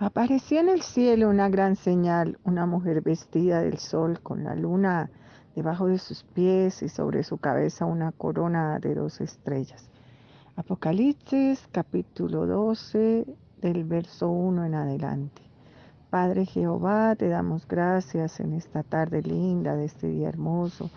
Apareció en el cielo una gran señal, una mujer vestida del sol con la luna debajo de sus pies y sobre su cabeza una corona de 2 estrellas. Apocalipsis capítulo 12 del verso 1 en adelante. Padre Jehová, te damos gracias en esta tarde linda de este día hermoso,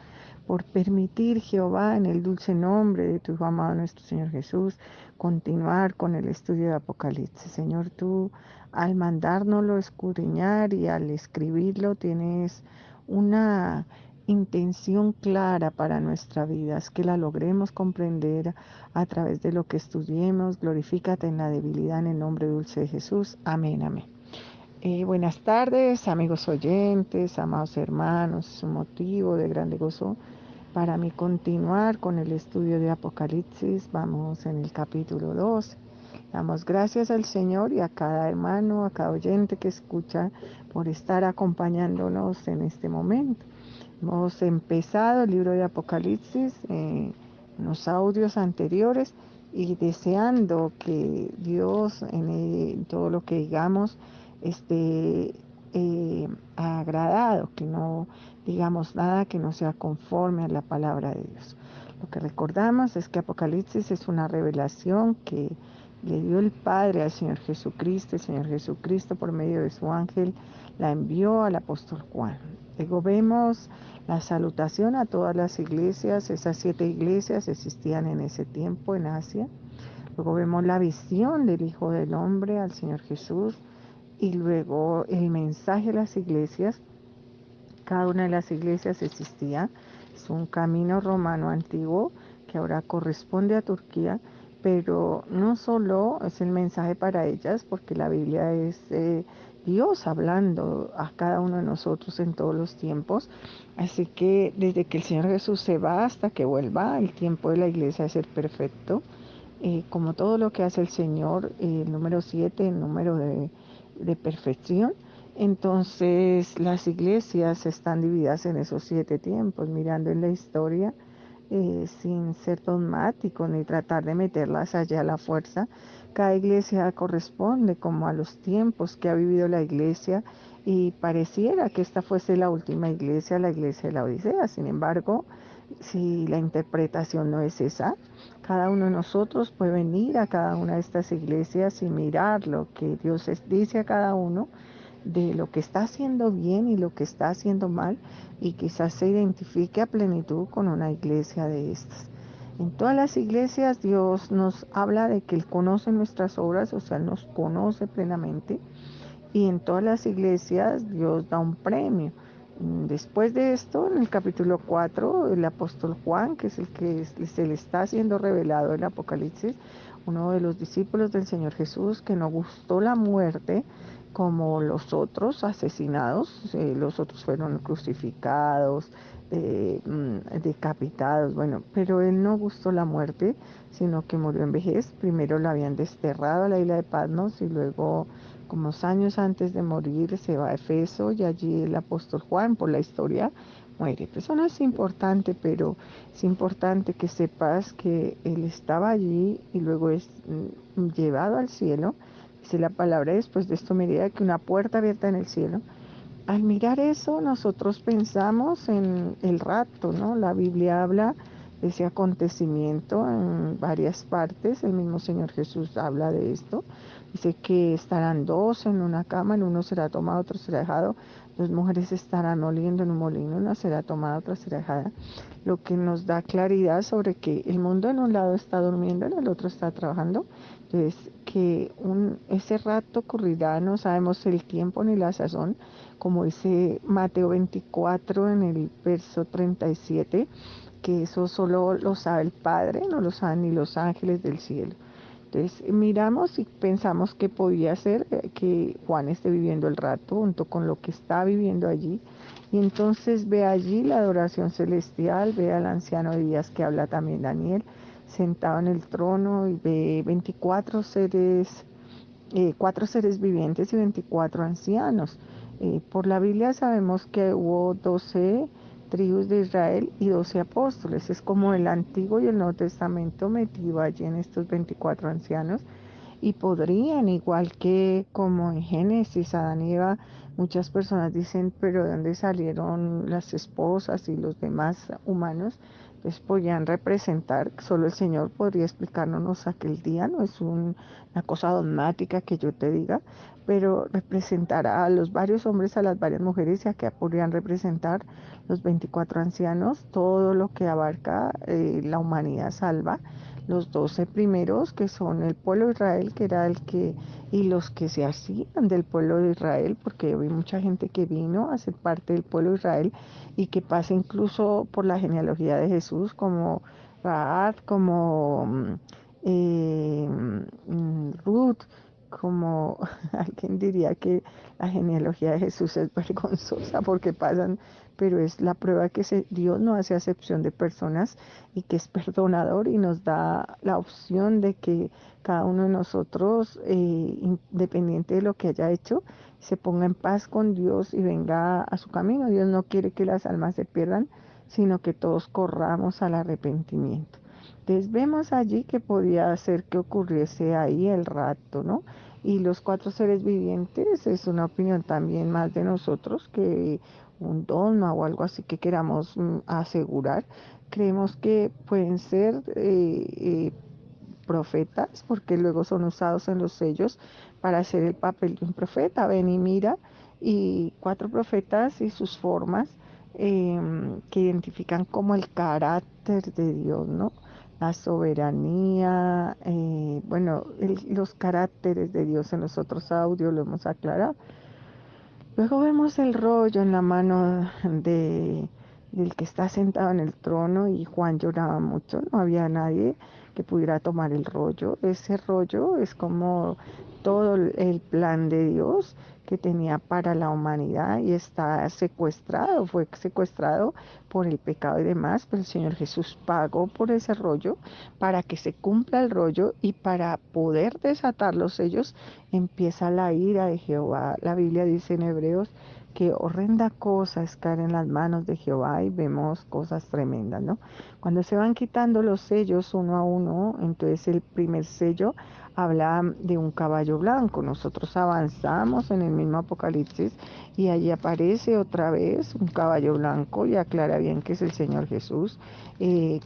por permitir, Jehová, en el dulce nombre de tu Hijo amado nuestro Señor Jesús, continuar con el estudio de Apocalipsis. Señor, tú al mandárnoslo escudriñar y al escribirlo tienes una intención clara para nuestra vida, es que la logremos comprender a través de lo que estudiemos. Glorifícate en la debilidad en el nombre dulce de Jesús. Amén, amén. Buenas tardes, amigos oyentes, amados hermanos. Es un motivo de grande gozo para mí continuar con el estudio de Apocalipsis. Vamos en el capítulo 2. Damos gracias al Señor y a cada hermano, a cada oyente que escucha por estar acompañándonos en este momento. Hemos empezado el libro de Apocalipsis en los audios anteriores y deseando que Dios en todo lo que digamos esté agradado, que no digamos nada que no sea conforme a la palabra de Dios. Lo que recordamos es que Apocalipsis es una revelación que le dio el Padre al Señor Jesucristo. El Señor Jesucristo, por medio de su ángel, la envió al apóstol Juan. Luego vemos la salutación a todas las iglesias. Esas 7 iglesias existían en ese tiempo en Asia. Luego vemos la visión del Hijo del Hombre al Señor Jesús y luego el mensaje a las iglesias. Cada una de las iglesias existía. Es un camino romano antiguo que ahora corresponde a Turquía, pero no solo es el mensaje para ellas, porque la Biblia es Dios hablando a cada uno de nosotros en todos los tiempos. Así que desde que el Señor Jesús se va hasta que vuelva, el tiempo de la iglesia es ser perfecto. Como todo lo que hace el Señor, el número 7, el número de perfección. Entonces las iglesias están divididas en esos 7 tiempos, mirando en la historia, sin ser dogmático ni tratar de meterlas allá a la fuerza. Cada iglesia corresponde como a los tiempos que ha vivido la iglesia y pareciera que esta fuese la última iglesia, la iglesia de la Odisea. Sin embargo, si la interpretación no es esa, cada uno de nosotros puede venir a cada una de estas iglesias y mirar lo que Dios dice a cada uno de lo que está haciendo bien y lo que está haciendo mal, y quizás se identifique a plenitud con una iglesia de estas. En todas las iglesias Dios nos habla de que Él conoce nuestras obras, o sea, nos conoce plenamente, y en todas las iglesias Dios da un premio. Después de esto, en el capítulo 4, el apóstol Juan, que es el que se le está haciendo revelado el Apocalipsis, uno de los discípulos del Señor Jesús, que no gustó la muerte como los otros asesinados. Los otros fueron crucificados, decapitados, bueno, pero él no gustó la muerte, sino que murió en vejez. Primero lo habían desterrado a la isla de Patmos y luego, como años antes de morir, se va a Efeso y allí el apóstol Juan, por la historia, muere. Pues eso no es importante, pero es importante que sepas que él estaba allí y luego es llevado al cielo. Dice la palabra después de esto, mira que una puerta abierta en el cielo. Al mirar eso, nosotros pensamos en el rapto, ¿no? La Biblia habla de ese acontecimiento en varias partes. El mismo Señor Jesús habla de esto. Dice que estarán 2 en una cama, el uno será tomado, otro será dejado. 2 mujeres estarán oliendo en un molino, una será tomada, otra será dejada. Lo que nos da claridad sobre que el mundo en un lado está durmiendo, en el otro está trabajando. Entonces, que ese rato ocurrirá, no sabemos el tiempo ni la sazón, como dice Mateo 24 en el verso 37, que eso solo lo sabe el Padre, no lo saben ni los ángeles del cielo. Entonces miramos y pensamos que podía ser que Juan esté viviendo el rato junto con lo que está viviendo allí. Y entonces ve allí la adoración celestial, ve al anciano de días que habla también Daniel, sentado en el trono, y ve 24 seres, 4 seres vivientes y 24 ancianos. Por la Biblia sabemos que hubo 12 tribus de Israel y 12 apóstoles. Es como el Antiguo y el Nuevo Testamento metido allí en estos 24 ancianos. y podrían, igual que como en Génesis, Adán y Eva, muchas personas dicen, pero ¿de dónde salieron las esposas y los demás humanos? Pues podían representar, solo el Señor podría explicarnos aquel día, no es una cosa dogmática que yo te diga, pero representará a los varios hombres, a las varias mujeres, y acá podrían representar los 24 ancianos, todo lo que abarca la humanidad salva, los 12 primeros, que son el pueblo de Israel, que era el que, y los que se hacían del pueblo de Israel, porque hay mucha gente que vino a ser parte del pueblo de Israel y que pasa incluso por la genealogía de Jesús, como Raab, como Ruth, como alguien diría que la genealogía de Jesús es vergonzosa porque pasan, pero es la prueba que Dios no hace acepción de personas y que es perdonador y nos da la opción de que cada uno de nosotros, independiente de lo que haya hecho, se ponga en paz con Dios y venga a su camino. Dios no quiere que las almas se pierdan, sino que todos corramos al arrepentimiento. Entonces vemos allí que podía hacer que ocurriese ahí el rapto, ¿no? Y los cuatro seres vivientes es una opinión también más de nosotros que un dogma o algo así que queramos asegurar. Creemos que pueden ser profetas, porque luego son usados en los sellos para hacer el papel de un profeta. Ven y mira, y cuatro profetas y sus formas que identifican como el carácter de Dios, ¿no? La soberanía, bueno, los caracteres de Dios en los otros audios lo hemos aclarado. Luego vemos el rollo en la mano del que está sentado en el trono y Juan lloraba mucho, no había nadie que pudiera tomar el rollo. Ese rollo es como todo el plan de Dios que tenía para la humanidad y está secuestrado, fue secuestrado por el pecado y demás, pero el Señor Jesús pagó por ese rollo para que se cumpla el rollo y para poder desatar los sellos empieza la ira de Jehová. La Biblia dice en Hebreos que horrenda cosa es caer en las manos de Jehová y vemos cosas tremendas, ¿no? Cuando se van quitando los sellos uno a uno, entonces el primer sello habla de un caballo blanco. Nosotros avanzamos en el mismo Apocalipsis y allí aparece otra vez un caballo blanco y aclara bien que es el Señor Jesús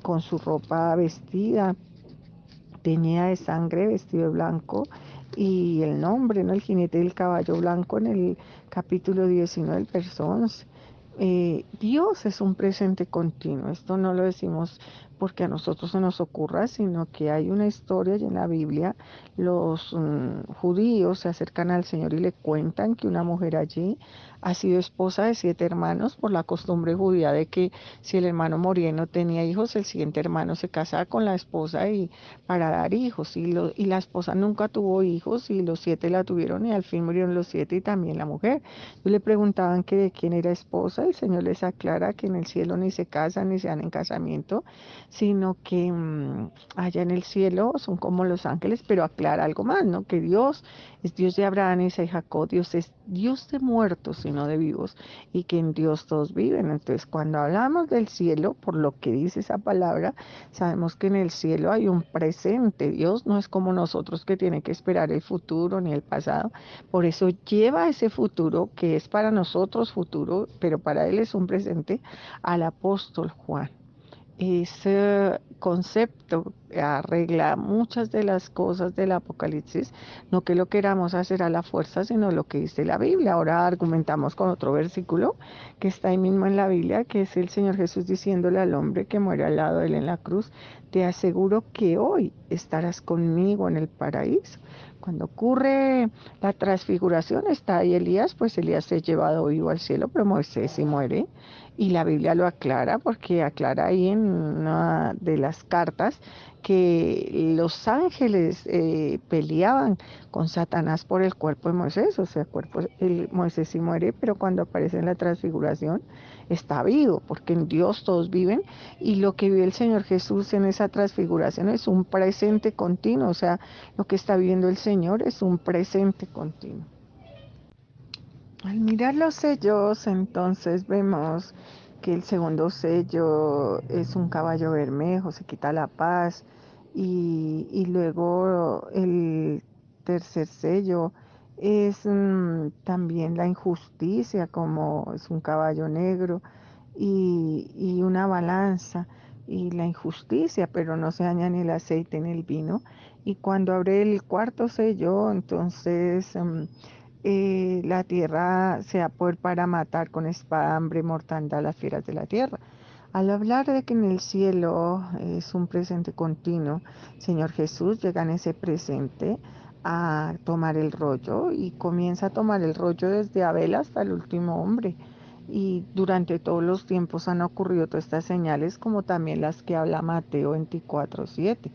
con su ropa vestida teñida de sangre, vestido de blanco, y el nombre, ¿no? El jinete del caballo blanco en el capítulo 19 del verso 11. Dios es un presente continuo, esto no lo decimos porque a nosotros se nos ocurra, sino que hay una historia y en la Biblia los judíos se acercan al Señor y le cuentan que una mujer allí ha sido esposa de 7 hermanos por la costumbre judía de que si el hermano moría y no tenía hijos, el siguiente hermano se casaba con la esposa y para dar hijos y la esposa nunca tuvo hijos y los 7 la tuvieron y al fin murieron los 7 y también la mujer. Y le preguntaban que de quién era esposa, el Señor les aclara que en el cielo ni se casan ni se dan en casamiento, sino que allá en el cielo son como los ángeles, pero aclara algo más, ¿no? Que Dios es Dios de Abraham, Isaac y Jacob, Dios es Dios de muertos y no de vivos, y que en Dios todos viven. Entonces, cuando hablamos del cielo, por lo que dice esa palabra, sabemos que en el cielo hay un presente. Dios no es como nosotros que tiene que esperar el futuro ni el pasado. Por eso lleva ese futuro que es para nosotros futuro, pero para Él es un presente al apóstol Juan. Ese concepto arregla muchas de las cosas del Apocalipsis, no que lo queramos hacer a la fuerza, sino lo que dice la Biblia. Ahora argumentamos con otro versículo que está ahí mismo en la Biblia, que es el Señor Jesús diciéndole al hombre que muere al lado de él en la cruz, te aseguro que hoy estarás conmigo en el paraíso. Cuando ocurre la transfiguración, está ahí Elías, pues Elías es llevado vivo al cielo, pero Moisés sí muere. Y la Biblia lo aclara porque aclara ahí en una de las cartas que los ángeles peleaban con Satanás por el cuerpo de Moisés, o sea, Moisés sí muere, pero cuando aparece en la transfiguración está vivo, porque en Dios todos viven y lo que vive el Señor Jesús en esa transfiguración es un presente continuo, o sea, lo que está viviendo el Señor es un presente continuo. Al mirar los sellos, entonces vemos que el segundo sello es un caballo bermejo, se quita la paz, y luego el tercer sello es también la injusticia, como es un caballo negro y una balanza y la injusticia, pero no se daña ni el aceite ni el vino. Y cuando abre el cuarto sello, entonces la tierra se va a poder para matar con espada, hambre, mortandad a las fieras de la tierra. Al hablar de que en el cielo es un presente continuo, Señor Jesús llega en ese presente a tomar el rollo y comienza a tomar el rollo desde Abel hasta el último hombre. Y durante todos los tiempos han ocurrido todas estas señales, como también las que habla Mateo 24:7.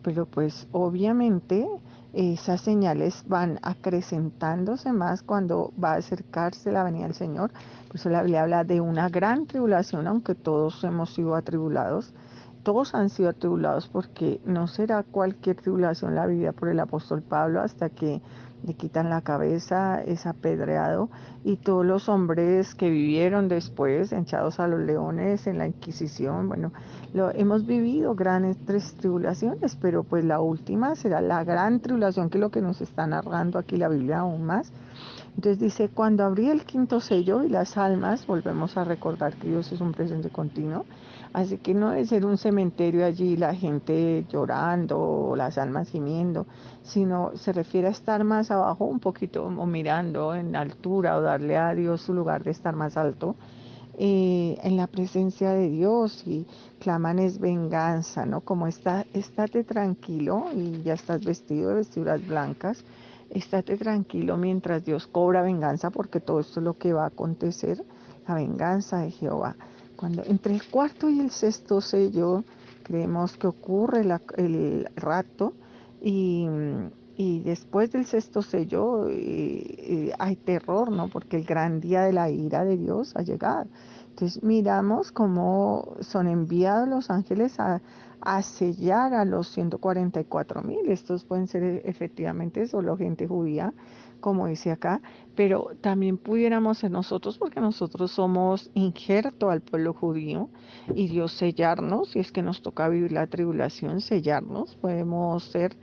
Pero pues obviamente esas señales van acrecentándose más cuando va a acercarse la venida del Señor. Por eso la Biblia habla de una gran tribulación, aunque todos hemos sido atribulados. Todos han sido atribulados porque no será cualquier tribulación la vivida por el apóstol Pablo hasta que le quitan la cabeza, es apedreado, y todos los hombres que vivieron después, echados a los leones en la Inquisición. Bueno, hemos vivido grandes tribulaciones, pero pues la última será la gran tribulación, que es lo que nos está narrando aquí la Biblia aún más. Entonces dice, cuando abrí el quinto sello y las almas, volvemos a recordar que Dios es un presente continuo, así que no debe ser un cementerio allí, la gente llorando o las almas gimiendo, sino se refiere a estar más abajo un poquito o mirando en altura o darle a Dios su lugar de estar más alto. En la presencia de Dios y claman es venganza, ¿no? Como estate tranquilo y ya estás vestido de vestiduras blancas, estate tranquilo mientras Dios cobra venganza, porque todo esto es lo que va a acontecer, la venganza de Jehová. Cuando entre el cuarto y el sexto sello creemos que ocurre el rapto y, y después del sexto sello hay terror, ¿no? Porque el gran día de la ira de Dios ha llegado. Entonces miramos cómo son enviados los ángeles a sellar a los 144,000. Estos pueden ser efectivamente solo gente judía, como dice acá, pero también pudiéramos ser nosotros, porque nosotros somos injerto al pueblo judío, y Dios sellarnos, si es que nos toca vivir la tribulación, sellarnos. Podemos ser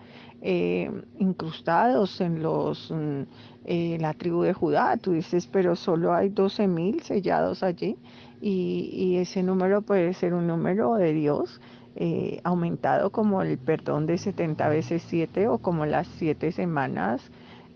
incrustados en la tribu de Judá. Tú dices, pero solo hay 12,000 sellados allí, y ese número puede ser un número de Dios aumentado, como el perdón de 70 veces 7, o como las 7 semanas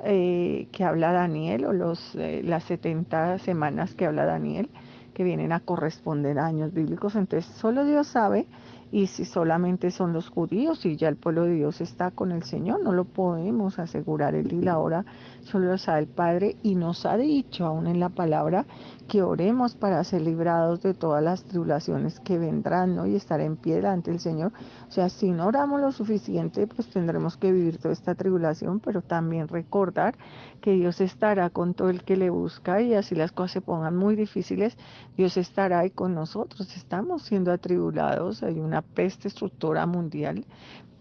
que habla Daniel, o las 70 semanas que habla Daniel, que vienen a corresponder a años bíblicos. Entonces solo Dios sabe, y si solamente son los judíos y ya el pueblo de Dios está con el Señor, no lo podemos asegurar. El día y la hora solo lo sabe el Padre, y nos ha dicho aún en la palabra que oremos para ser librados de todas las tribulaciones que vendrán, ¿no? Y estar en pie delante del Señor. O sea, si no oramos lo suficiente, pues tendremos que vivir toda esta tribulación, pero también recordar que Dios estará con todo el que le busca, y así las cosas se pongan muy difíciles, Dios estará ahí con nosotros. Estamos siendo atribulados, hay una peste destructora mundial,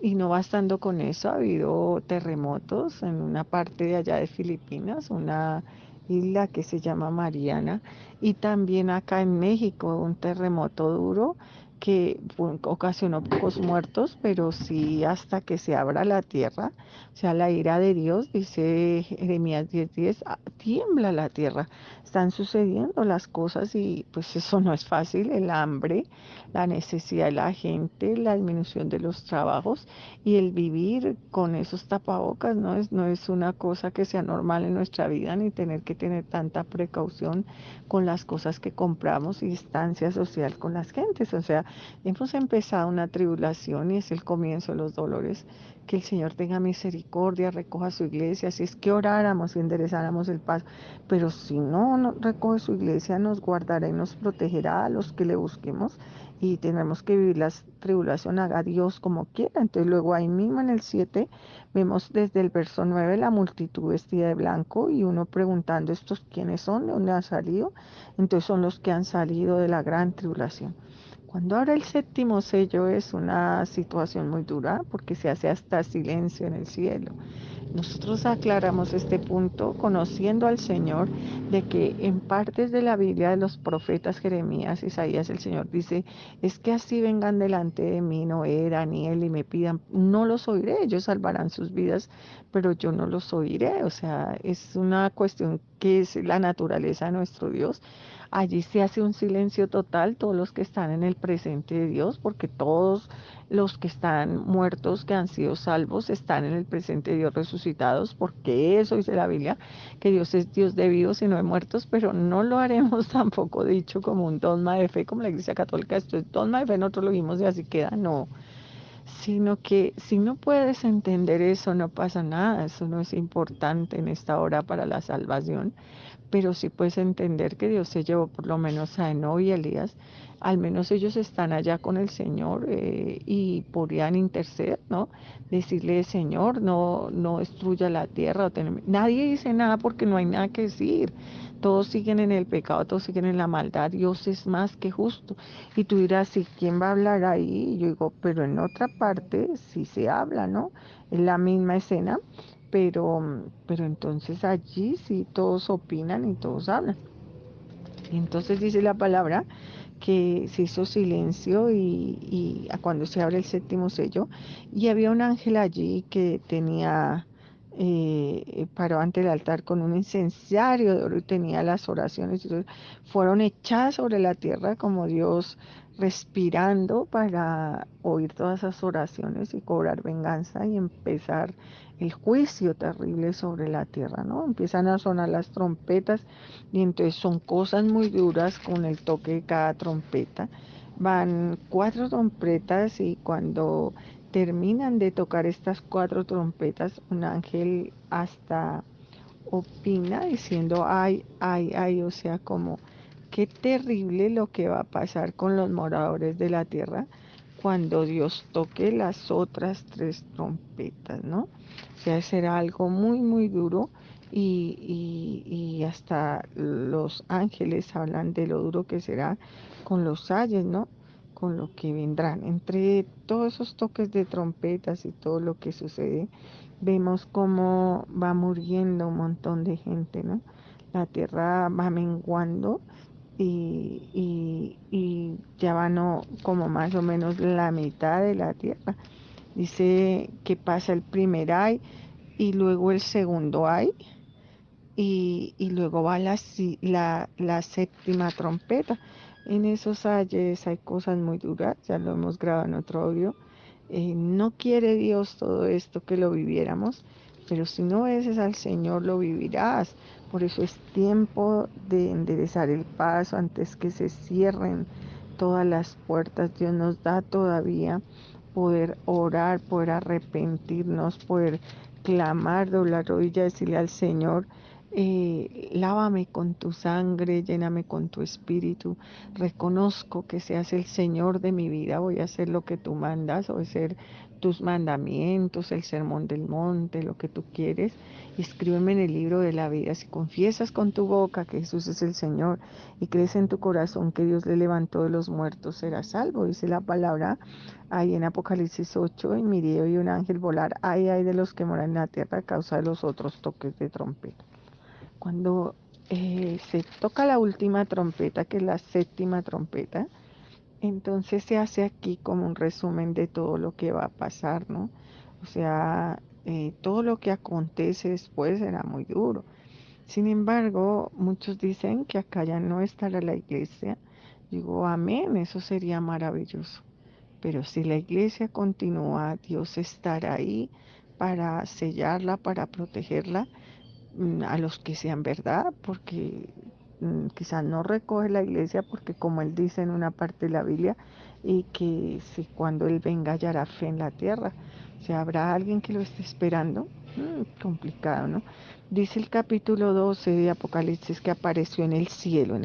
y no bastando con eso, ha habido terremotos en una parte de allá de Filipinas, una isla que se llama Mariana, y también acá en México un terremoto duro que ocasionó pocos muertos, pero sí hasta que se abra la tierra, o sea, la ira de Dios, dice Jeremías 10:10, tiembla la tierra. Están sucediendo las cosas, y pues eso no es fácil, el hambre, la necesidad de la gente, la disminución de los trabajos, y el vivir con esos tapabocas no es una cosa que sea normal en nuestra vida, ni tener que tener tanta precaución con las cosas que compramos, y distancia social con las gentes. O sea, hemos empezado una tribulación, y es el comienzo de los dolores. Que el Señor tenga misericordia, recoja su iglesia, si es que oráramos y enderezáramos el paso. Pero si no recoge su iglesia, nos guardará y nos protegerá a los que le busquemos, y tenemos que vivir la tribulación, haga Dios como quiera. Entonces luego ahí mismo en el 7 vemos desde el verso 9 la multitud vestida de blanco, y uno preguntando, ¿estos quiénes son? ¿De dónde han salido? Entonces son los que han salido de la gran tribulación. Cuando abre el séptimo sello es una situación muy dura, porque se hace hasta silencio en el cielo. Nosotros aclaramos este punto conociendo al Señor de que en partes de la Biblia de los profetas Jeremías, Isaías, el Señor dice, es que así vengan delante de mí Noé, Daniel y me pidan, no los oiré, ellos salvarán sus vidas, pero yo no los oiré. O sea, es una cuestión que es la naturaleza de nuestro Dios. Allí se hace un silencio total, todos los que están en el presente de Dios, porque todos los que están muertos, que han sido salvos, están en el presente de Dios resucitados, porque eso dice la Biblia, que Dios es Dios de vivos y no de muertos, pero no lo haremos tampoco dicho como un dogma de fe, como la Iglesia Católica, esto es dogma de fe, nosotros lo vimos y así queda, no, sino que si no puedes entender eso, no pasa nada, eso no es importante en esta hora para la salvación, pero sí puedes entender que Dios se llevó por lo menos a Enoch y Elías, al menos ellos están allá con el Señor y podrían interceder, ¿no? Decirle, Señor, no destruya la tierra. Nadie dice nada porque no hay nada que decir. Todos siguen en el pecado, todos siguen en la maldad. Dios es más que justo. Y tú dirás, ¿y quién va a hablar ahí? Y yo digo, pero en otra parte sí se habla, ¿no? Es la misma escena, pero entonces allí sí todos opinan y todos hablan. Y entonces dice la palabra que se hizo silencio y a cuando se abre el séptimo sello, y había un ángel allí que tenía, paró ante el altar con un incensario de oro y tenía las oraciones, y fueron echadas sobre la tierra como Dios respirando para oír todas esas oraciones y cobrar venganza y empezar el juicio terrible sobre la tierra, ¿no? Empiezan a sonar las trompetas y entonces son cosas muy duras con el toque de cada trompeta. Van cuatro trompetas y cuando terminan de tocar estas cuatro trompetas, un ángel hasta opina diciendo, ay, ay, ay, o sea, como qué terrible lo que va a pasar con los moradores de la tierra cuando Dios toque las otras tres trompetas, ¿no? O sea, será algo muy, muy duro y hasta los ángeles hablan de lo duro que será con los ayes, ¿no? Con lo que vendrán. Entre todos esos toques de trompetas y todo lo que sucede, vemos cómo va muriendo un montón de gente, ¿no? La tierra va menguando y ya van como más o menos la mitad de la tierra. Dice que pasa el primer ay y luego el segundo ay y luego va la séptima trompeta. En esos ayes hay cosas muy duras, ya lo hemos grabado en otro audio. No quiere Dios todo esto que lo viviéramos, pero si no obedeces al Señor lo vivirás. Por eso es tiempo de enderezar el paso antes que se cierren todas las puertas. Dios nos da todavía poder orar, poder arrepentirnos, poder clamar, doblar rodillas, decirle al Señor, lávame con tu sangre, lléname con tu espíritu, reconozco que seas el Señor de mi vida, voy a hacer lo que tú mandas, obedecer tus mandamientos, el sermón del monte, lo que tú quieres, y escríbeme en el libro de la vida. Si confiesas con tu boca que Jesús es el Señor y crees en tu corazón que Dios le levantó de los muertos, serás salvo, dice la palabra ahí en Apocalipsis 8, y miré y un ángel volar, ay de los que moran en la tierra a causa de los otros toques de trompeta. Cuando se toca la última trompeta, que es la séptima trompeta, entonces se hace aquí como un resumen de todo lo que va a pasar, ¿no? O sea, todo lo que acontece después será muy duro. Sin embargo, muchos dicen que acá ya no estará la iglesia. Digo, amén, eso sería maravilloso. Pero si la iglesia continúa, Dios estará ahí para sellarla, para protegerla, a los que sean verdad, porque quizás no recoge la iglesia, porque como él dice en una parte de la Biblia, y que si cuando él venga hallará fe en la tierra, o sea, habrá alguien que lo esté esperando. Complicado, ¿no? Dice el capítulo 12 de Apocalipsis que apareció en el cielo,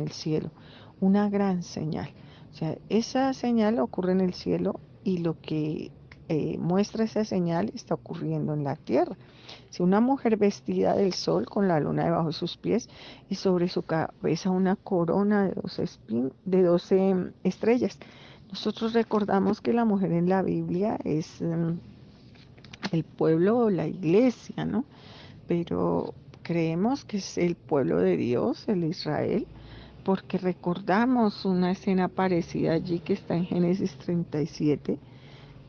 una gran señal. O sea, esa señal ocurre en el cielo y lo que muestra esa señal está ocurriendo en la tierra. Si una mujer vestida del sol con la luna debajo de sus pies y sobre su cabeza una corona de 12 estrellas. Nosotros recordamos que la mujer en la Biblia es el pueblo o la iglesia, ¿no? Pero creemos que es el pueblo de Dios, el Israel, porque recordamos una escena parecida allí que está en Génesis 37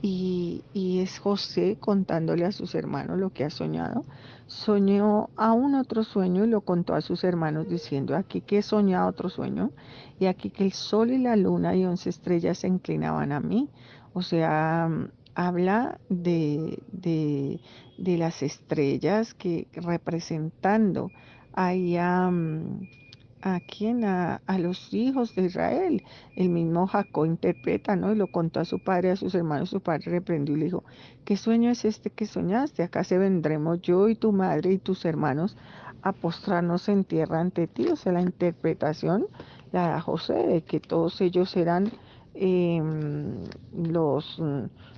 y es José contándole a sus hermanos lo que ha soñado. Soñó aún otro sueño y lo contó a sus hermanos diciendo, aquí que he soñado otro sueño y aquí que el sol y la luna y 11 estrellas se inclinaban a mí. O sea, habla de las estrellas que representando ahí ¿a quién? A los hijos de Israel. El mismo Jacob interpreta, ¿no? Y lo contó a su padre, a sus hermanos. Su padre reprendió y le dijo, ¿qué sueño es este que soñaste? Acá se vendremos yo y tu madre y tus hermanos a postrarnos en tierra ante ti. O sea, la interpretación la da José de que todos ellos eran eh, los,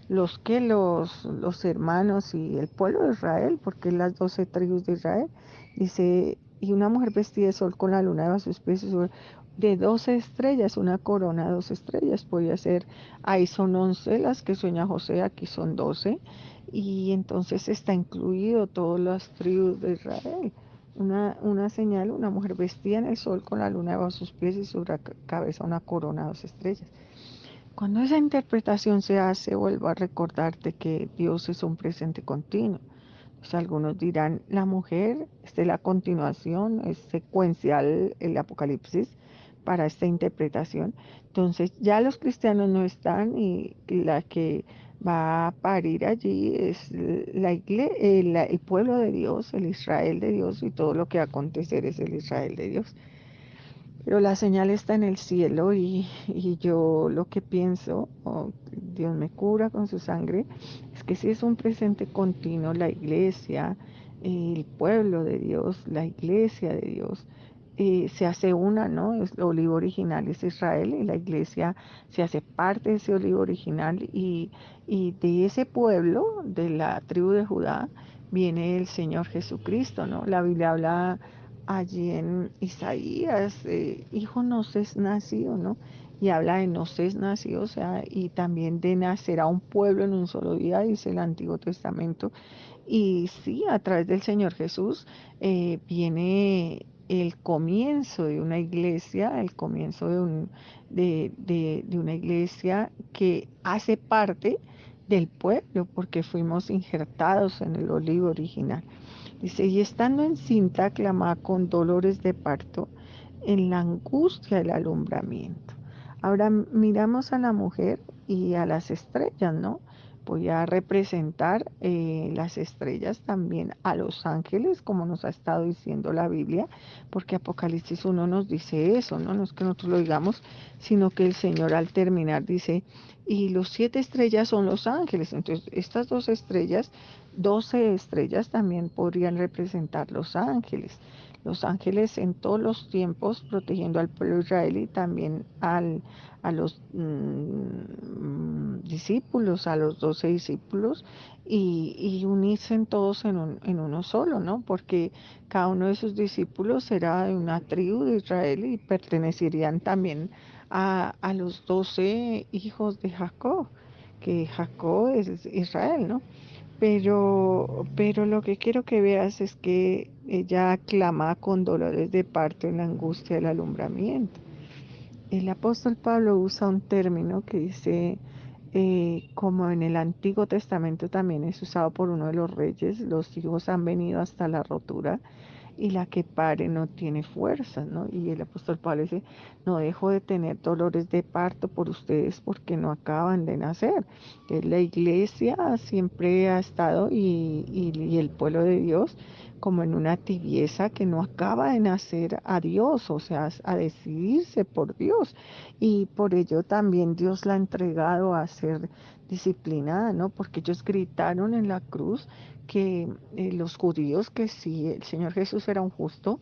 los hermanos y el pueblo de Israel, porque las 12 tribus de Israel. Dice, y una mujer vestida de sol con la luna debajo de sus pies de 12 estrellas, una corona de 12 estrellas, podía ser, ahí son 11 las que sueña José, aquí son 12, y entonces está incluido todas las tribus de Israel. Una señal, una mujer vestida en el sol con la luna debajo de sus pies y sobre la cabeza una corona de 12 estrellas. Cuando esa interpretación se hace, vuelvo a recordarte que Dios es un presente continuo. Pues algunos dirán, la mujer, esta es la continuación, es secuencial el Apocalipsis para esta interpretación. Entonces ya los cristianos no están y la que va a parir allí es el pueblo de Dios, el Israel de Dios y todo lo que va a acontecer es el Israel de Dios. Pero la señal está en el cielo y yo lo que pienso, oh, Dios me cura con su sangre, es que si es un presente continuo, la iglesia, el pueblo de Dios, la iglesia de Dios, se hace una, ¿no? El olivo original es Israel y la iglesia se hace parte de ese olivo original y de ese pueblo, de la tribu de Judá, viene el Señor Jesucristo, ¿no? La Biblia habla allí en Isaías, hijo nos es nacido, ¿no? Y habla de nos es nacido, o sea, y también de nacer a un pueblo en un solo día, dice el Antiguo Testamento. Y sí, a través del Señor Jesús viene el comienzo de una iglesia, el comienzo de una iglesia que hace parte del pueblo, porque fuimos injertados en el olivo original. Dice, y estando encinta, clamaba con dolores de parto en la angustia del alumbramiento. Ahora miramos a la mujer y a las estrellas, ¿no? Voy a representar las estrellas también a los ángeles, como nos ha estado diciendo la Biblia, porque Apocalipsis 1 nos dice eso, ¿no? No es que nosotros lo digamos, sino que el Señor al terminar dice, y los 7 estrellas son los ángeles. Entonces, estas 2 estrellas, 12 estrellas también podrían representar los ángeles en todos los tiempos protegiendo al pueblo israelí y también a los discípulos, a los 12 discípulos y unirse en todos en uno solo, ¿no? Porque cada uno de sus discípulos era de una tribu de Israel y pertenecerían también a los 12 hijos de Jacob, que Jacob es Israel, ¿no? Pero lo que quiero que veas es que ella clama con dolores de parto en la angustia del alumbramiento. El apóstol Pablo usa un término que dice, como en el Antiguo Testamento también es usado por uno de los reyes, los hijos han venido hasta la rotura y la que pare no tiene fuerzas, ¿no? Y el apóstol Pablo dice, no dejo de tener dolores de parto por ustedes porque no acaban de nacer. La iglesia siempre ha estado y el pueblo de Dios como en una tibieza que no acaba de nacer a Dios, o sea, a decidirse por Dios. Y por ello también Dios la ha entregado a ser disciplinada, ¿no? Porque ellos gritaron en la cruz que los judíos que si el Señor Jesús era un justo,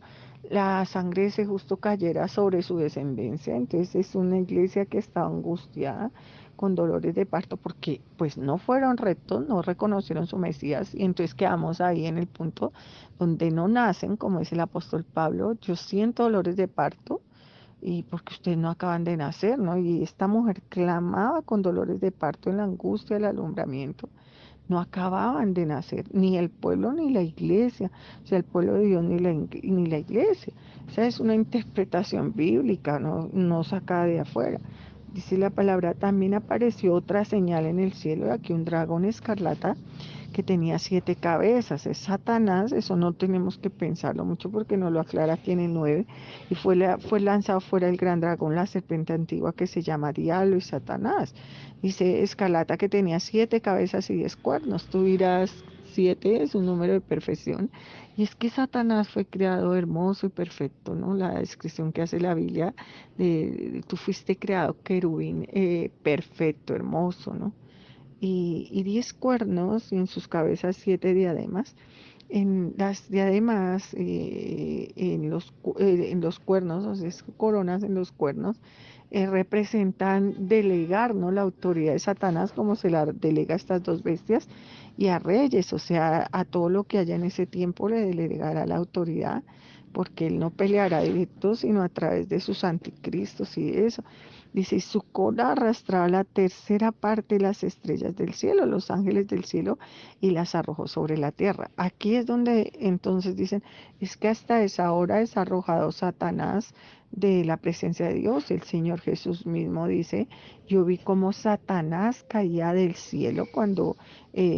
la sangre de ese justo cayera sobre su descendencia. Entonces es una iglesia que está angustiada con dolores de parto porque pues no fueron rectos, no reconocieron su Mesías y entonces quedamos ahí en el punto donde no nacen, como dice el apóstol Pablo, yo siento dolores de parto y porque ustedes no acaban de nacer, ¿no? Y esta mujer clamaba con dolores de parto en la angustia del alumbramiento. no acababan de nacer, ni el pueblo ni la iglesia, o sea, el pueblo de Dios ni la iglesia. Esa es una interpretación bíblica, no sacada de afuera. Dice la palabra, también apareció otra señal en el cielo, aquí un dragón escarlata que tenía 7 cabezas. Es Satanás, eso no tenemos que pensarlo mucho porque no lo aclara, tiene 9. Y fue lanzado fuera el gran dragón, la serpiente antigua que se llama Diablo y Satanás. Dice Escarlata que tenía 7 cabezas y 10 cuernos. Tú dirás, 7 es un número de perfección. Y es que Satanás fue creado hermoso y perfecto, ¿no? La descripción que hace la Biblia tú fuiste creado querubín perfecto, hermoso, ¿no? Y 10 cuernos y en sus cabezas 7 diademas. En las diademas, en los cuernos, o sea, coronas en los cuernos, representan delegar, ¿no? La autoridad de Satanás, como se la delega a estas dos bestias, y a reyes, o sea, a todo lo que haya en ese tiempo le delegará la autoridad, porque él no peleará directo, sino a través de sus anticristos y eso. Dice, su cola arrastraba la tercera parte de las estrellas del cielo, los ángeles del cielo, y las arrojó sobre la tierra. Aquí es donde entonces dicen, es que hasta esa hora es arrojado Satanás de la presencia de Dios. El Señor Jesús mismo dice, yo vi como Satanás caía del cielo cuando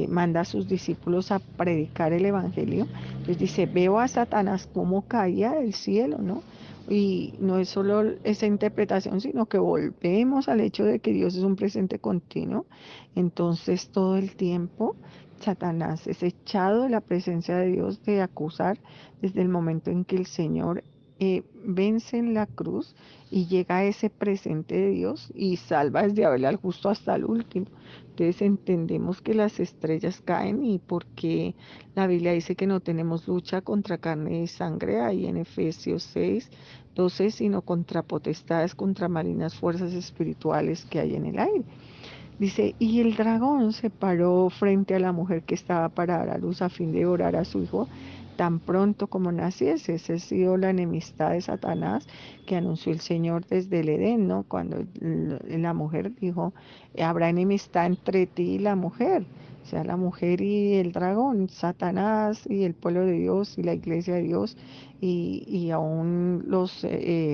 manda a sus discípulos a predicar el Evangelio. Entonces dice, veo a Satanás como caía del cielo, ¿no? Y no es solo esa interpretación, sino que volvemos al hecho de que Dios es un presente continuo. Entonces todo el tiempo Satanás es echado de la presencia de Dios de acusar desde el momento en que el Señor vence en la cruz y llega a ese presente de Dios y salva desde Abel al justo hasta el último. Entonces entendemos que las estrellas caen y porque la Biblia dice que no tenemos lucha contra carne y sangre, ahí en Efesios 6:12, sino contra potestades, contra malignas fuerzas espirituales que hay en el aire. Dice, y el dragón se paró frente a la mujer que estaba para dar a luz a fin de orar a su hijo tan pronto como naciese. Esa ha sido la enemistad de Satanás que anunció el Señor desde el Edén, ¿no? Cuando la mujer dijo, habrá enemistad entre ti y la mujer. O sea, la mujer y el dragón, Satanás y el pueblo de Dios y la iglesia de Dios y aún los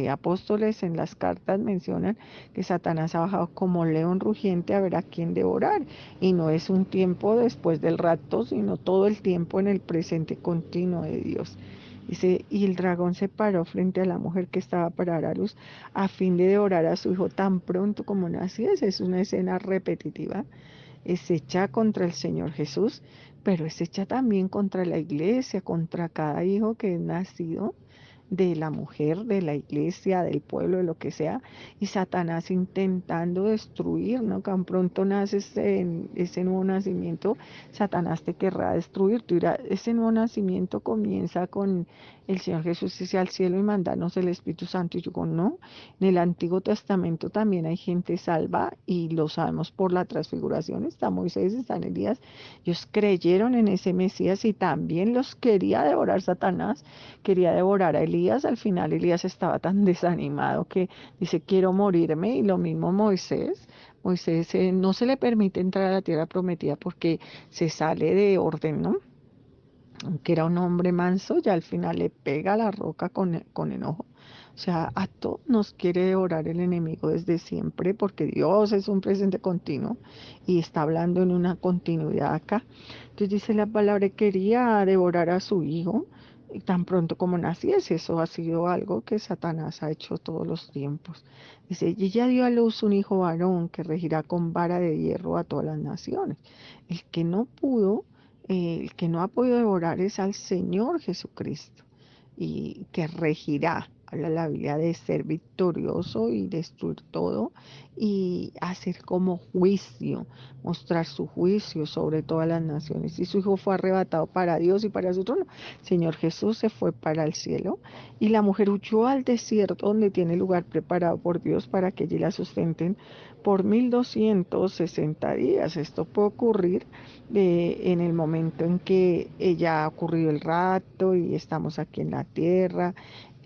apóstoles en las cartas mencionan que Satanás ha bajado como león rugiente a ver a quién devorar. Y no es un tiempo después del rapto, sino todo el tiempo en el presente continuo de Dios. Dice, y el dragón se paró frente a la mujer que estaba para dar a luz a fin de devorar a su hijo tan pronto como naciese. Es una escena repetitiva. Es hecha contra el Señor Jesús, pero es hecha también contra la iglesia, contra cada hijo que es nacido de la mujer, de la iglesia, del pueblo, de lo que sea, y Satanás intentando destruir, ¿no? Tan pronto naces en ese nuevo nacimiento, Satanás te querrá destruir. Tú dirás, ese nuevo nacimiento comienza con el Señor Jesús irse al cielo y mandarnos el Espíritu Santo. Y yo digo, no, en el Antiguo Testamento también hay gente salva y lo sabemos por la transfiguración. Está Moisés, está Elías. Ellos creyeron en ese Mesías y también los quería devorar Satanás, quería devorar a Elías. Al final Elías estaba tan desanimado que dice, quiero morirme. Y lo mismo Moisés. Moisés no se le permite entrar a la tierra prometida porque se sale de orden, ¿no? Aunque era un hombre manso, ya al final le pega a la roca con enojo. O sea, a todos nos quiere devorar el enemigo desde siempre, porque Dios es un presente continuo y está hablando en una continuidad acá. Entonces dice la palabra, quería devorar a su hijo y tan pronto como naciese. Eso ha sido algo que Satanás ha hecho todos los tiempos. Dice, y ella dio a luz un hijo varón que regirá con vara de hierro a todas las naciones. El que no pudo el que no ha podido devorar es al Señor Jesucristo y que regirá. Habla la Biblia de ser victorioso y destruir todo y hacer como juicio, mostrar su juicio sobre todas las naciones. Y su hijo fue arrebatado para Dios y para su trono. Señor Jesús se fue para el cielo y la mujer huyó al desierto donde tiene lugar preparado por Dios para que allí la sustenten por 1260 días. Esto puede ocurrir en el momento en que ya ha ocurrido el rapto y estamos aquí en la tierra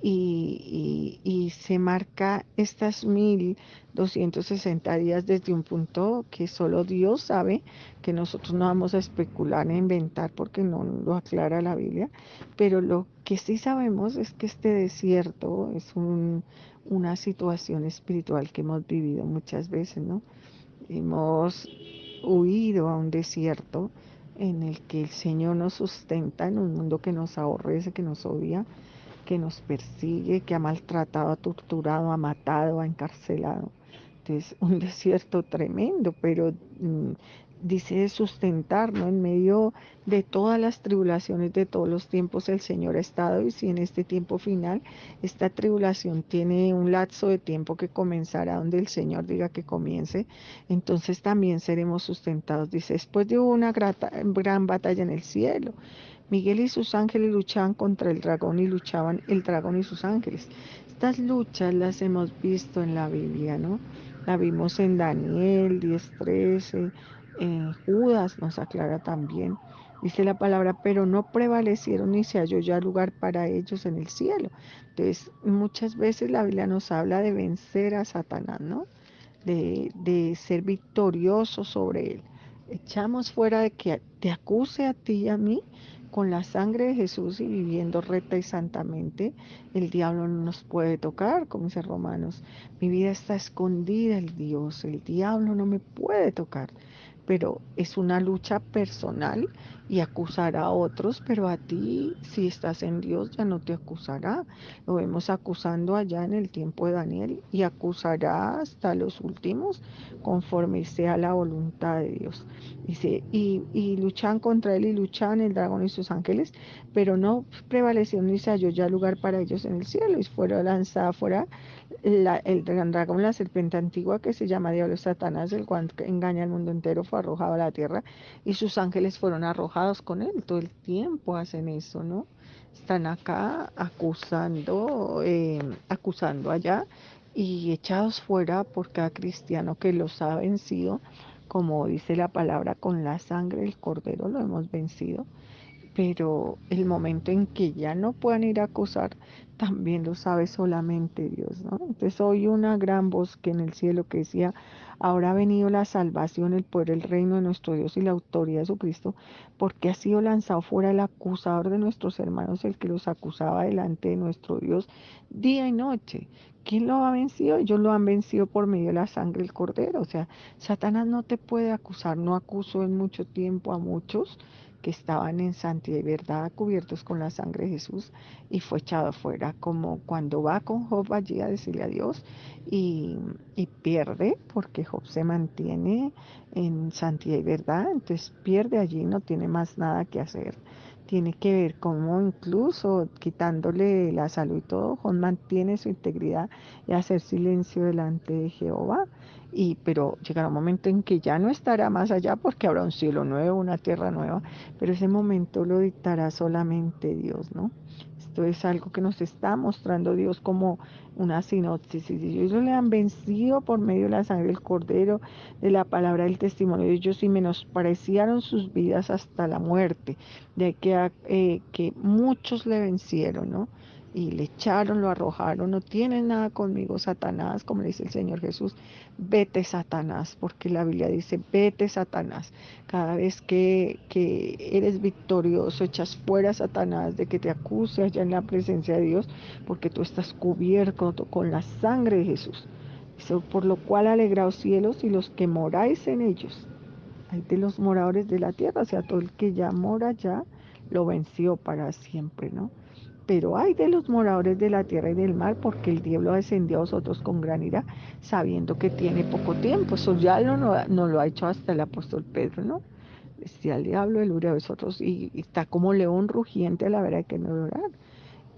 y se marca estas 1260 días desde un punto que solo Dios sabe, que nosotros no vamos a especular e inventar porque no lo aclara la Biblia, pero lo que sí sabemos es que este desierto es una situación espiritual que hemos vivido muchas veces, ¿no? Hemos huido a un desierto en el que el Señor nos sustenta en un mundo que nos aborrece, que nos odia, que nos persigue, que ha maltratado, ha torturado, ha matado, ha encarcelado. Entonces, un desierto tremendo, pero dice sustentar, ¿no? En medio de todas las tribulaciones de todos los tiempos, el Señor ha estado, y si en este tiempo final esta tribulación tiene un lapso de tiempo que comenzará donde el Señor diga que comience, entonces también seremos sustentados. Dice, después de una gran batalla en el cielo, Miguel y sus ángeles luchaban contra el dragón y luchaban el dragón y sus ángeles. Estas luchas las hemos visto en la Biblia, ¿no? La vimos en Daniel 10:13, en Judas nos aclara también. Dice la palabra, pero no prevalecieron ni se halló ya lugar para ellos en el cielo. Entonces, muchas veces la Biblia nos habla de vencer a Satanás, ¿no? De ser victorioso sobre él. Echamos fuera de que te acuse a ti y a mí con la sangre de Jesús, y viviendo recta y santamente, el diablo no nos puede tocar, como dice Romanos. Mi vida está escondida en Dios, el diablo no me puede tocar. Pero es una lucha personal y acusará a otros, pero a ti, si estás en Dios, ya no te acusará. Lo vemos acusando allá en el tiempo de Daniel, y acusará hasta los últimos conforme sea la voluntad de Dios. Dice, y luchan contra él y luchan el dragón y sus ángeles, pero no prevaleció ni se halló ya lugar para ellos en el cielo, y fueron lanzada fuera el gran dragón, la serpiente antigua que se llama Diablo Satanás, el cual engaña al mundo entero, fue arrojado a la tierra, y sus ángeles fueron arrojados con él. Todo el tiempo hacen eso, ¿no? Están acá acusando allá, y echados fuera por cada cristiano que los ha vencido, como dice la palabra, con la sangre del cordero lo hemos vencido. Pero el momento en que ya no puedan ir a acusar, también lo sabe solamente Dios, ¿no? Entonces oí una gran voz que en el cielo que decía, ahora ha venido la salvación, el poder, el reino de nuestro Dios y la autoridad de su Cristo, porque ha sido lanzado fuera el acusador de nuestros hermanos, el que los acusaba delante de nuestro Dios día y noche. ¿Quién lo ha vencido? Ellos lo han vencido por medio de la sangre del cordero. O sea, Satanás no te puede acusar, no acusó en mucho tiempo a muchos que estaban en santidad y verdad, cubiertos con la sangre de Jesús, y fue echado afuera, como cuando va con Job allí a decirle a Dios, y pierde, porque Job se mantiene en santidad y verdad, entonces pierde allí, no tiene más nada que hacer. Tiene que ver cómo, incluso quitándole la salud y todo, Job mantiene su integridad y hacer silencio delante de Jehová. Pero llegará un momento en que ya no estará más allá, porque habrá un cielo nuevo, una tierra nueva, pero ese momento lo dictará solamente Dios, ¿no? Esto es algo que nos está mostrando Dios como una sinopsis. Y ellos le han vencido por medio de la sangre del cordero, de la palabra del testimonio de ellos, y menospreciaron sus vidas hasta la muerte. De que muchos le vencieron, ¿no? Y le echaron, lo arrojaron. No tienes nada conmigo, Satanás, como le dice el Señor Jesús. Vete, Satanás, porque la Biblia dice, vete, Satanás. Cada vez que eres victorioso, echas fuera a Satanás de que te acuse allá en la presencia de Dios, porque tú estás cubierto con la sangre de Jesús. Dice, por lo cual alegraos cielos y los que moráis en ellos. Hay de los moradores de la tierra, o sea, todo el que ya mora ya lo venció para siempre, ¿no? Pero hay de los moradores de la tierra y del mar, porque el diablo descendió a vosotros con gran ira, sabiendo que tiene poco tiempo. Eso ya no lo ha hecho hasta el apóstol Pedro, ¿no? Decía el diablo, el de vosotros, y está como león rugiente a la vera de que no orar.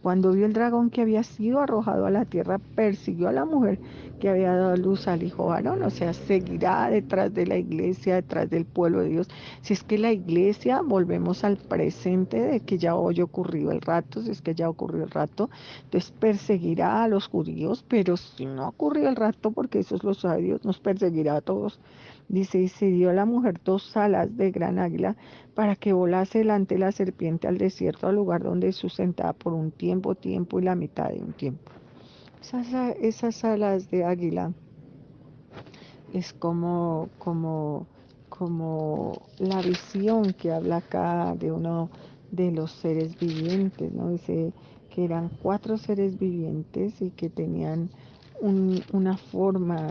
Cuando vio el dragón que había sido arrojado a la tierra, persiguió a la mujer que había dado luz al hijo varón. O sea, seguirá detrás de la iglesia, detrás del pueblo de Dios. Si es que la iglesia, volvemos al presente de que ya hoy ocurrió el rato, si es que ya ocurrió el rato, entonces perseguirá a los judíos, pero si no ocurrió el rato, porque eso lo sabe Dios, nos perseguirá a todos. Dice, y se dio a la mujer 2 alas de gran águila para que volase delante de la serpiente al desierto, al lugar donde sustentada por un tiempo, tiempo y la mitad de un tiempo. Esas alas de águila es como la visión que habla acá de uno de los seres vivientes, ¿no? Dice que eran 4 seres vivientes y que tenían una forma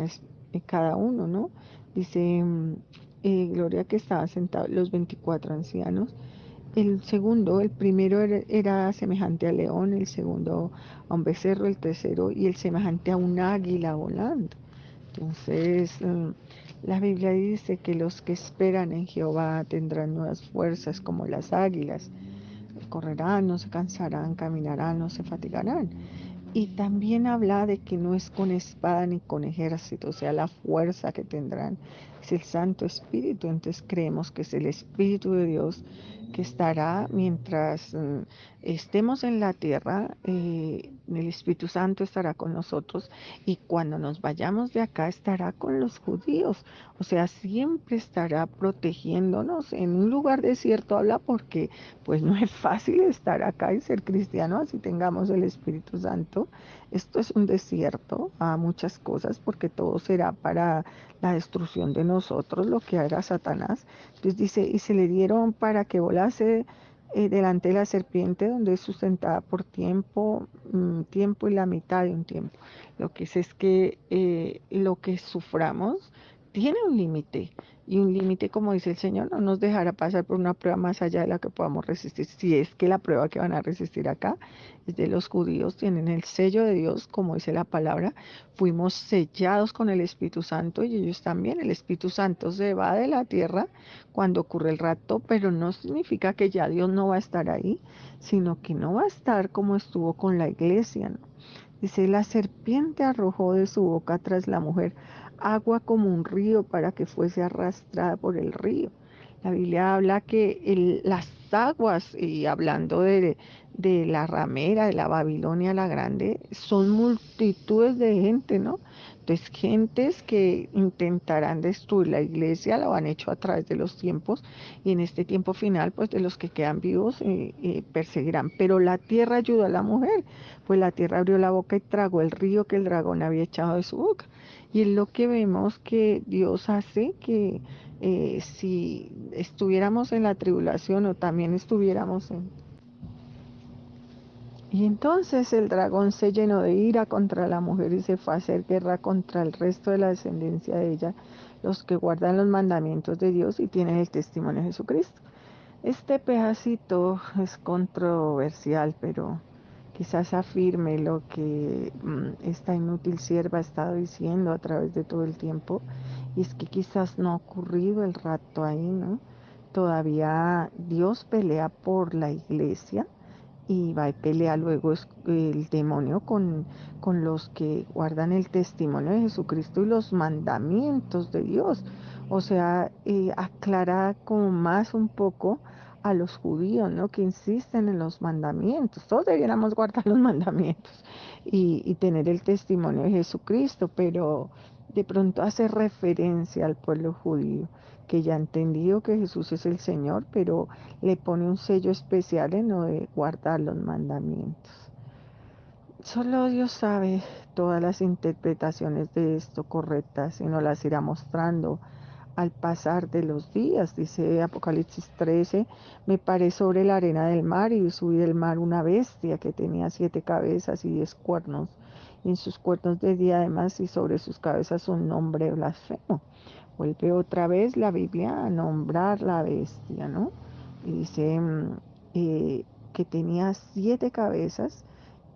cada uno, ¿no? Dice, Gloria, que estaban sentados los 24 ancianos. El primero era semejante al león, el segundo a un becerro, el tercero y el semejante a un águila volando. Entonces, la Biblia dice que los que esperan en Jehová tendrán nuevas fuerzas como las águilas. Correrán, no se cansarán, caminarán, no se fatigarán. Y también habla de que no es con espada ni con ejército, o sea, la fuerza que tendrán es el Santo Espíritu. Entonces creemos que es el Espíritu de Dios que estará mientras estemos en la tierra, el Espíritu Santo estará con nosotros y cuando nos vayamos de acá estará con los judíos, o sea, siempre estará protegiéndonos. En un lugar desierto habla porque pues no es fácil estar acá y ser cristiano así tengamos el Espíritu Santo. Esto es un desierto a muchas cosas porque todo será para la destrucción de nosotros, lo que haga Satanás. Entonces dice, y se le dieron para que volase delante de la serpiente, donde es sustentada por tiempo, tiempo y la mitad de un tiempo. Lo que es que lo que suframos tiene un límite. Y un límite, como dice el Señor, no nos dejará pasar por una prueba más allá de la que podamos resistir. Si es que la prueba que van a resistir acá es de los judíos, tienen el sello de Dios, como dice la palabra, fuimos sellados con el Espíritu Santo y ellos también. El Espíritu Santo se va de la tierra cuando ocurre el rapto, pero no significa que ya Dios no va a estar ahí, sino que no va a estar como estuvo con la iglesia, ¿no? Dice, la serpiente arrojó de su boca tras la mujer agua como un río para que fuese arrastrada por el río. La Biblia habla que las aguas, y hablando de la ramera, de la Babilonia la grande, son multitudes de gente, ¿no? Entonces, gentes que intentarán destruir la iglesia, lo han hecho a través de los tiempos, y en este tiempo final, pues de los que quedan vivos, perseguirán. Pero la tierra ayudó a la mujer, pues la tierra abrió la boca y tragó el río que el dragón había echado de su boca. Y es lo que vemos que Dios hace que si estuviéramos en la tribulación o también estuviéramos en... Y entonces el dragón se llenó de ira contra la mujer y se fue a hacer guerra contra el resto de la descendencia de ella, los que guardan los mandamientos de Dios y tienen el testimonio de Jesucristo. Este pedacito es controversial, pero quizás afirme lo que esta inútil sierva ha estado diciendo a través de todo el tiempo, y es que quizás no ha ocurrido el rapto ahí, ¿no? Todavía Dios pelea por la iglesia y va y pelea luego el demonio con los que guardan el testimonio de Jesucristo y los mandamientos de Dios. O sea, aclara como más un poco a los judíos, ¿no? Que insisten en los mandamientos. Todos debiéramos guardar los mandamientos y tener el testimonio de Jesucristo, pero de pronto hace referencia al pueblo judío, que ya ha entendido que Jesús es el Señor, pero le pone un sello especial en lo de guardar los mandamientos. Solo Dios sabe todas las interpretaciones de esto correctas y nos las irá mostrando al pasar de los días. Dice Apocalipsis 13, me paré sobre la arena del mar y subí del mar una bestia que tenía 7 cabezas y 10 cuernos. Y en sus cuernos de diademas y sobre sus cabezas un nombre blasfemo. Vuelve otra vez la Biblia a nombrar la bestia, ¿no? Y dice eh, que tenía 7 cabezas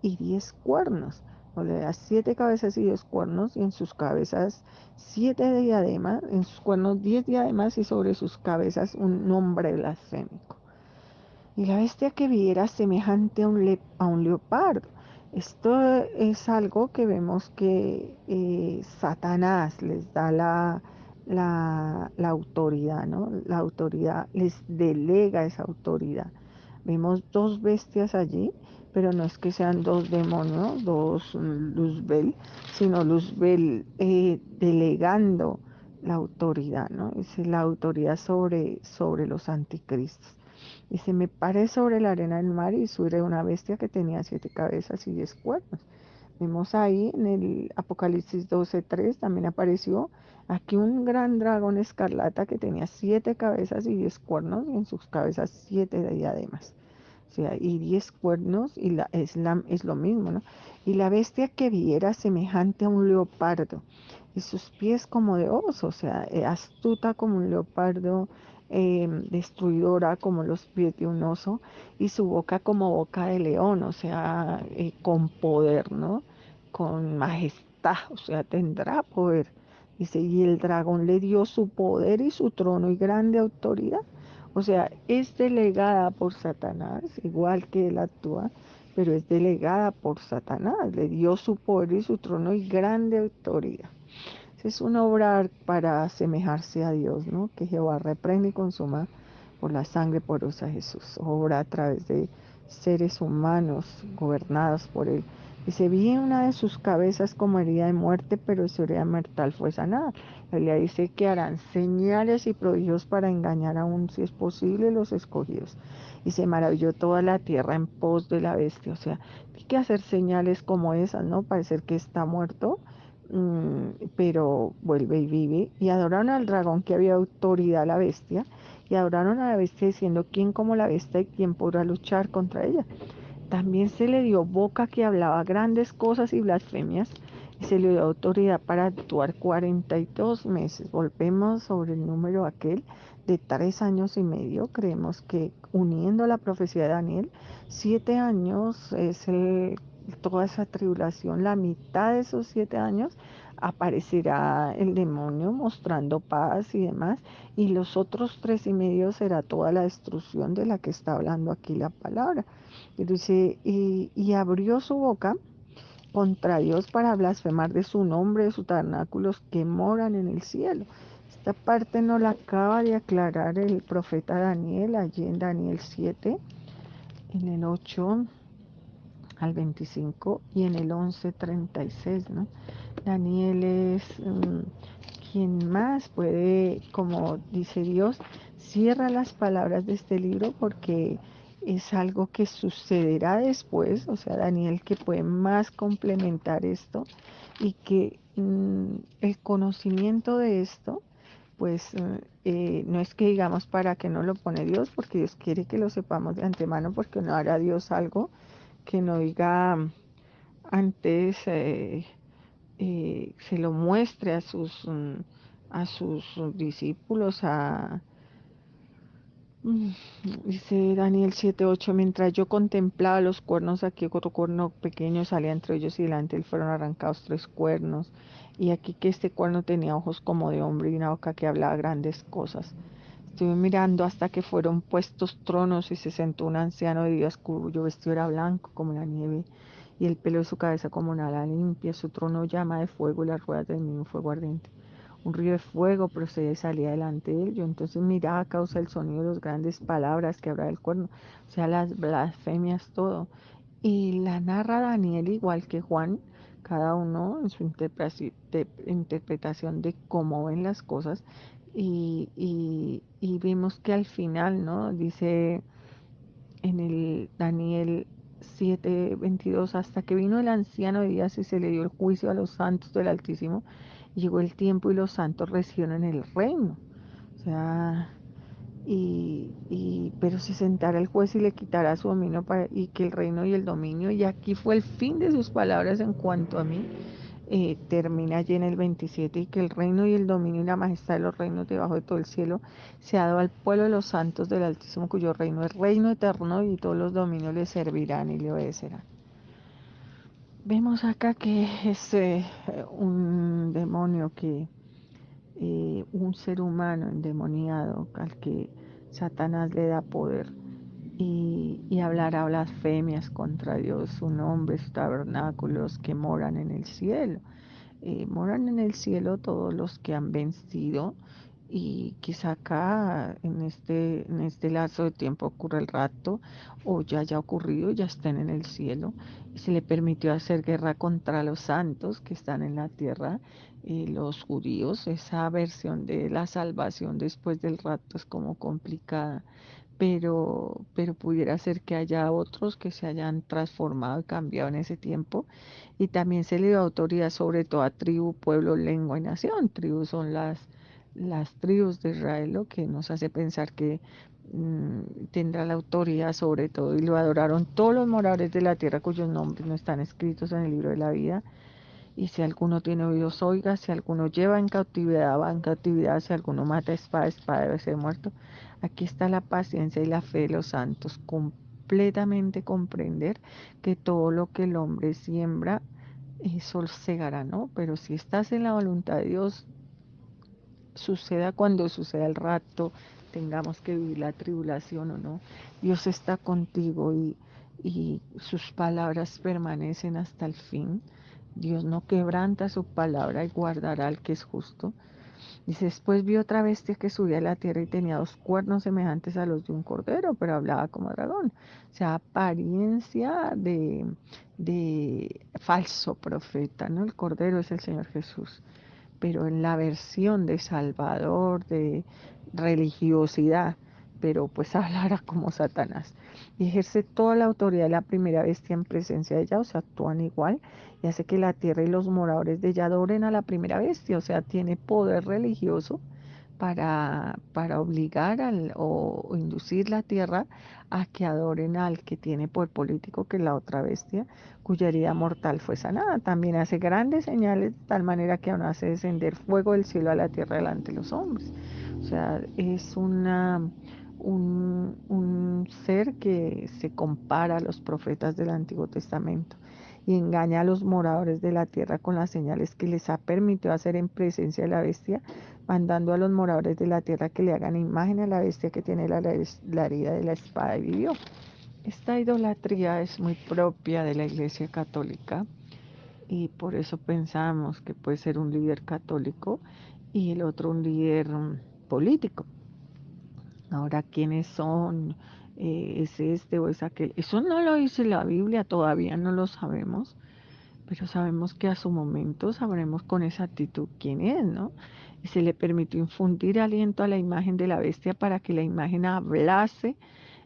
y 10 cuernos. O sea, 7 cabezas y 10 cuernos, y en sus cabezas 7 diademas, en sus cuernos 10 diademas, y sobre sus cabezas un nombre blasfémico. Y la bestia que vi era semejante a un leopardo. Esto es algo que vemos que Satanás les da la autoridad, ¿no? La autoridad, les delega esa autoridad. Vemos 2 bestias allí, pero no es que sean 2 demonios, 2 Luzbel, sino Luzbel delegando la autoridad, ¿no? Dice la autoridad sobre los anticristos. Dice, me paré sobre la arena del mar y suré una bestia que tenía 7 cabezas y 10 cuernos. Vemos ahí en el Apocalipsis 12:3 también apareció aquí un gran dragón escarlata que tenía 7 cabezas y 10 cuernos y en sus cabezas 7 diademas. O sea, y 10 cuernos y es lo mismo, ¿no? Y la bestia que vi era semejante a un leopardo y sus pies como de oso, o sea, astuta como un leopardo, destruidora como los pies de un oso y su boca como boca de león, o sea, con poder, ¿no? Con majestad, o sea, tendrá poder. Dice, y el dragón le dio su poder y su trono y grande autoridad. O sea, es delegada por Satanás, igual que él actúa, pero es delegada por Satanás. Le dio su poder y su trono y grande autoridad. Es un obrar para asemejarse a Dios, ¿no? Que Jehová reprende y consuma por la sangre porosa de Jesús. Obra a través de seres humanos gobernados por él. Dice, vi una de sus cabezas como herida de muerte, pero su herida mortal fue sanada. La Biblia dice que harán señales y prodigios para engañar aún, si es posible, los escogidos. Y se maravilló toda la tierra en pos de la bestia. O sea, hay que hacer señales como esas, ¿no? Parecer que está muerto, pero vuelve y vive. Y adoraron al dragón que había autoridad a la bestia. Y adoraron a la bestia diciendo, ¿quién como la bestia y quién podrá luchar contra ella? También se le dio boca que hablaba grandes cosas y blasfemias, y se le dio autoridad para actuar 42 meses. Volvemos sobre el número aquel de 3 años y medio. Creemos que uniendo la profecía de Daniel, 7 años es toda esa tribulación. La mitad de esos 7 años aparecerá el demonio mostrando paz y demás, y los otros 3 y medio será toda la destrucción de la que está hablando aquí la palabra. Y dice, y abrió su boca contra Dios para blasfemar de su nombre, de sus tabernáculos que moran en el cielo. Esta parte no la acaba de aclarar el profeta Daniel, allí en Daniel 7, en el 8 al 25 y en el 11:36, ¿no? Daniel es quien más puede, como dice Dios, cierra las palabras de este libro porque es algo que sucederá después, o sea, Daniel que puede más complementar esto y que el conocimiento de esto, pues no es que digamos para que no lo pone Dios, porque Dios quiere que lo sepamos de antemano, porque no hará Dios algo que no diga antes, se lo muestre a sus discípulos, mm, dice Daniel 7:8, mientras yo contemplaba los cuernos, aquí otro cuerno pequeño salía entre ellos y delante él fueron arrancados 3 cuernos, y aquí que este cuerno tenía ojos como de hombre y una boca que hablaba grandes cosas. Estuve mirando hasta que fueron puestos tronos y se sentó un anciano de días cuyo vestido era blanco como la nieve y el pelo de su cabeza como una ala limpia, su trono llama de fuego y las ruedas del mismo fuego ardiente. Un río de fuego procedía y salía delante de él. Yo entonces miraba a causa del sonido de las grandes palabras que hablaba el cuerno, o sea, las blasfemias, todo. Y la narra Daniel igual que Juan, cada uno en su interpretación de cómo ven las cosas. Y vimos que al final, ¿no? Dice en el Daniel 7:22, hasta que vino el anciano de días y se le dio el juicio a los santos del Altísimo, llegó el tiempo y los santos recibieron el reino. O sea, pero se sentará el juez y le quitará su dominio y que el reino y el dominio, y aquí fue el fin de sus palabras en cuanto a mí, termina allí en el 27, y que el reino y el dominio y la majestad de los reinos debajo de todo el cielo se ha dado al pueblo de los santos del Altísimo, cuyo reino es reino eterno y todos los dominios le servirán y le obedecerán. Vemos acá que es un demonio un ser humano endemoniado al que Satanás le da poder y hablará blasfemias contra Dios, su nombre, sus tabernáculos que moran en el cielo. Moran en el cielo todos los que han vencido y quizá acá en este lapso de tiempo ocurre el rapto o ya haya ocurrido, ya estén en el cielo. Y se le permitió hacer guerra contra los santos que están en la tierra, los judíos. Esa versión de la salvación después del rapto es como complicada, pero pudiera ser que haya otros que se hayan transformado y cambiado en ese tiempo. Y también se le dio autoridad sobre toda tribu, pueblo, lengua y nación. Tribus son las tribus de Israel, lo que nos hace pensar que tendrá la autoridad sobre todo. Y lo adoraron todos los moradores de la tierra cuyos nombres no están escritos en el libro de la vida. Y si alguno tiene oídos, oiga; si alguno lleva en cautividad, va en cautividad; si alguno mata, espada, espada debe ser muerto. Aquí está la paciencia y la fe de los santos, completamente comprender que todo lo que el hombre siembra, eso segará, ¿no? Pero si estás en la voluntad de Dios, suceda cuando suceda el rapto, tengamos que vivir la tribulación o no, Dios está contigo y sus palabras permanecen hasta el fin. Dios no quebranta su palabra y guardará al que es justo. Dice: después vi otra bestia que subía a la tierra y tenía 2 cuernos semejantes a los de un cordero, pero hablaba como dragón. O sea, apariencia de falso profeta, ¿no? El cordero es el Señor Jesús, pero en la versión de Salvador, de religiosidad, pero pues hablará como Satanás. Y ejerce toda la autoridad de la primera bestia en presencia de ella, o sea, actúan igual, y hace que la tierra y los moradores de ella adoren a la primera bestia, o sea, tiene poder religioso para obligar o inducir la tierra a que adoren al que tiene poder político, que es la otra bestia, cuya herida mortal fue sanada. También hace grandes señales de tal manera que aún hace descender fuego del cielo a la tierra delante de los hombres. O sea, es un ser que se compara a los profetas del Antiguo Testamento y engaña a los moradores de la tierra con las señales que les ha permitido hacer en presencia de la bestia, mandando a los moradores de la tierra que le hagan imagen a la bestia que tiene la herida de la espada y vivió. Esta idolatría es muy propia de la Iglesia Católica y por eso pensamos que puede ser un líder católico y el otro un líder político. Ahora, ¿quiénes son? ¿Es este o es aquel? Eso no lo dice la Biblia, todavía no lo sabemos, pero sabemos que a su momento sabremos con exactitud quién es, ¿no? Y se le permitió infundir aliento a la imagen de la bestia para que la imagen hablase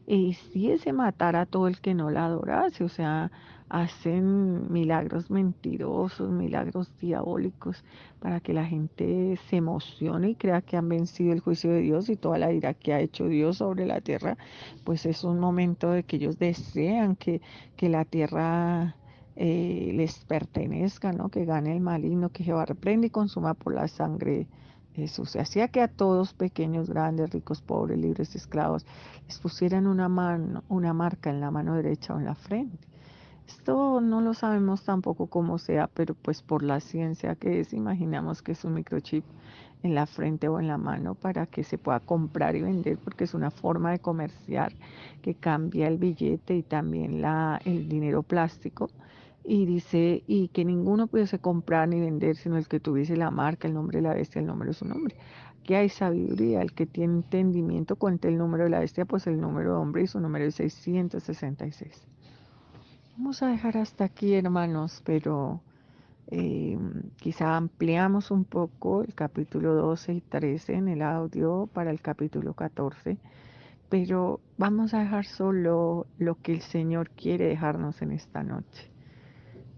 e hiciese matar a todo el que no la adorase. O sea, hacen milagros mentirosos, milagros diabólicos, para que la gente se emocione y crea que han vencido el juicio de Dios y toda la ira que ha hecho Dios sobre la tierra. Pues es un momento de que ellos desean que la tierra les pertenezca, ¿no? Que gane el maligno, que Jehová reprende y consuma por la sangre de Jesús. Se hacía que a todos, pequeños, grandes, ricos, pobres, libres, esclavos, les pusieran una marca en la mano derecha o en la frente. Esto no lo sabemos tampoco cómo sea, pero pues por la ciencia que es, imaginamos que es un microchip en la frente o en la mano para que se pueda comprar y vender, porque es una forma de comerciar que cambia el billete y también el dinero plástico. Y dice, y que ninguno pudiese comprar ni vender sino el que tuviese la marca, el nombre de la bestia, el nombre de su nombre. Aquí hay sabiduría. El que tiene entendimiento cuenta el número de la bestia, pues el número de hombre y su número es 666. Vamos a dejar hasta aquí, hermanos, pero quizá ampliamos un poco el capítulo 12 y 13 en el audio para el capítulo 14, pero vamos a dejar solo lo que el Señor quiere dejarnos en esta noche.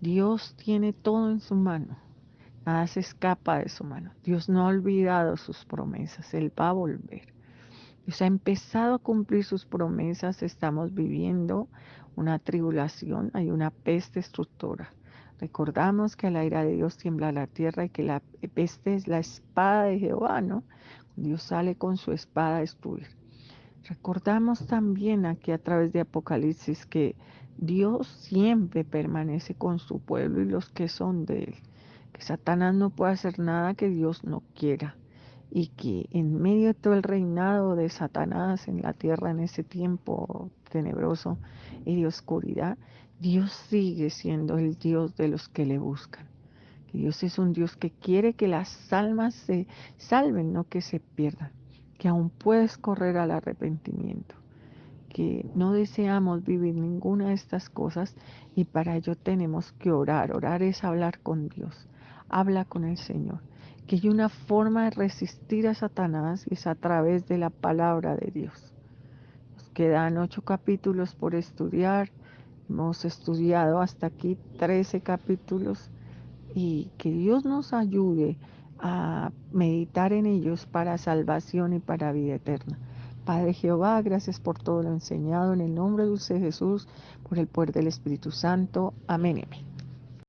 Dios tiene todo en su mano, nada se escapa de su mano. Dios no ha olvidado sus promesas, Él va a volver. Dios ha empezado a cumplir sus promesas. Estamos viviendo una tribulación, hay una peste destructora. Recordamos que a la ira de Dios tiembla la tierra y que la peste es la espada de Jehová, ¿no? Dios sale con su espada a destruir. Recordamos también aquí a través de Apocalipsis que Dios siempre permanece con su pueblo y los que son de él, que Satanás no puede hacer nada que Dios no quiera y que en medio de todo el reinado de Satanás en la tierra en ese tiempo tenebroso y de oscuridad, Dios sigue siendo el Dios de los que le buscan, que Dios es un Dios que quiere que las almas se salven, no que se pierdan, que aún puedes correr al arrepentimiento, que no deseamos vivir ninguna de estas cosas y para ello tenemos que orar. Orar es hablar con Dios, habla con el Señor, que hay una forma de resistir a Satanás y es a través de la palabra de Dios. Nos quedan 8 capítulos por estudiar, hemos estudiado hasta aquí 13 capítulos y que Dios nos ayude a meditar en ellos para salvación y para vida eterna. Padre Jehová, gracias por todo lo enseñado en el nombre dulce de Jesús, por el poder del Espíritu Santo. Amén.